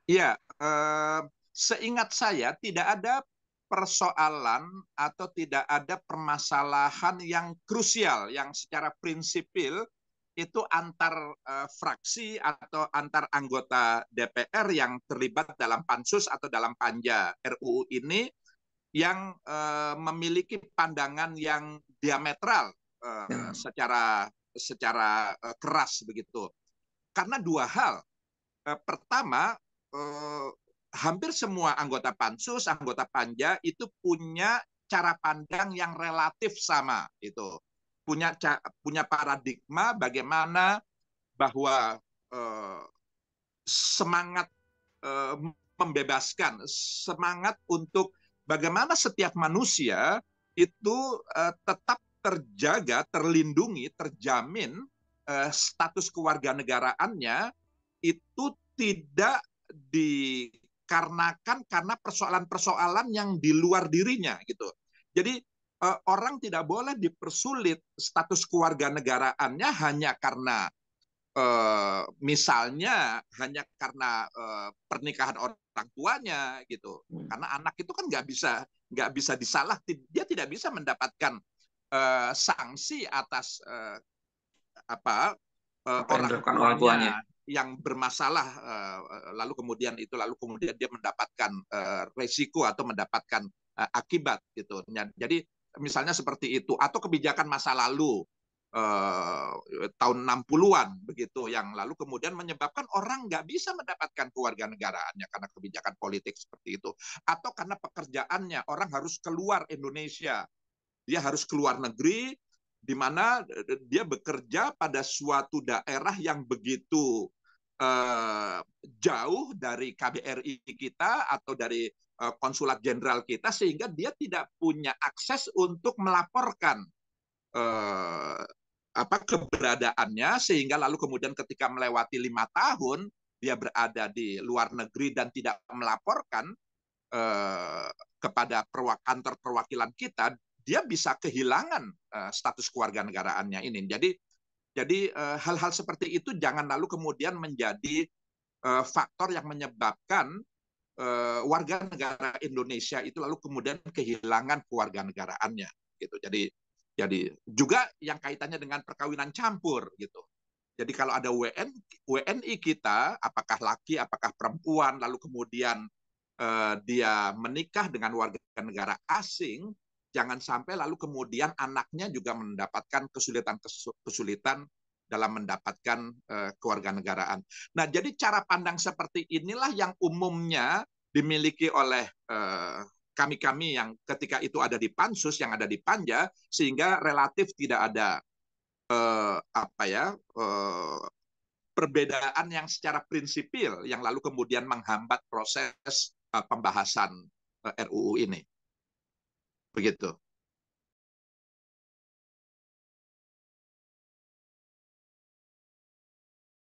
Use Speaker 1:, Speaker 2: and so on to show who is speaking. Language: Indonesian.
Speaker 1: Iya, seingat saya tidak ada persoalan atau tidak ada permasalahan yang krusial yang secara prinsipil itu antar fraksi atau antar anggota DPR yang terlibat dalam pansus atau dalam panja RUU ini yang memiliki pandangan yang diametral
Speaker 2: Ya,
Speaker 1: secara keras begitu. Karena dua hal. Pertama, eh, hampir semua anggota pansus, anggota panja itu punya cara pandang yang relatif sama, itu punya paradigma bagaimana bahwa eh, semangat eh, membebaskan, semangat untuk bagaimana setiap manusia itu tetap terjaga, terlindungi, terjamin status kewarganegaraannya itu tidak dikarenakan karena persoalan-persoalan yang di luar dirinya gitu. Jadi orang tidak boleh dipersulit status kewarganegaraannya hanya karena misalnya hanya karena pernikahan orang tuanya gitu. Karena anak itu kan nggak bisa disalah, dia tidak bisa mendapatkan sanksi atas apa
Speaker 2: apa yang
Speaker 1: orang
Speaker 2: dilakukan orang tuanya?
Speaker 1: tuanya yang bermasalah lalu kemudian dia mendapatkan resiko atau mendapatkan akibat gitu. Jadi misalnya seperti itu atau kebijakan masa lalu eh, tahun 60-an begitu yang lalu kemudian menyebabkan orang nggak bisa mendapatkan kewarganegaraannya karena kebijakan politik seperti itu atau karena pekerjaannya orang harus keluar Indonesia, dia harus keluar negeri di mana dia bekerja pada suatu daerah yang begitu jauh dari KBRI kita atau dari konsulat jenderal kita sehingga dia tidak punya akses untuk melaporkan eh, apa keberadaannya sehingga lalu kemudian ketika melewati 5 tahun dia berada di luar negeri dan tidak melaporkan kepada kantor perwakilan kita, dia bisa kehilangan status kewarganegaraannya ini. Jadi hal-hal seperti itu jangan lalu kemudian menjadi faktor yang menyebabkan warga negara Indonesia itu lalu kemudian kehilangan kewarganegaraannya gitu. Jadi juga yang kaitannya dengan perkawinan campur gitu. Jadi kalau ada WNI kita, apakah laki, apakah perempuan, lalu kemudian dia menikah dengan warga negara asing, jangan sampai lalu kemudian anaknya juga mendapatkan kesulitan dalam mendapatkan kewarganegaraan. Nah, jadi cara pandang seperti inilah yang umumnya dimiliki oleh kami-kami yang ketika itu ada di pansus, yang ada di panja, sehingga relatif tidak ada apa ya perbedaan yang secara prinsipil yang lalu kemudian menghambat proses pembahasan RUU ini. Begitu.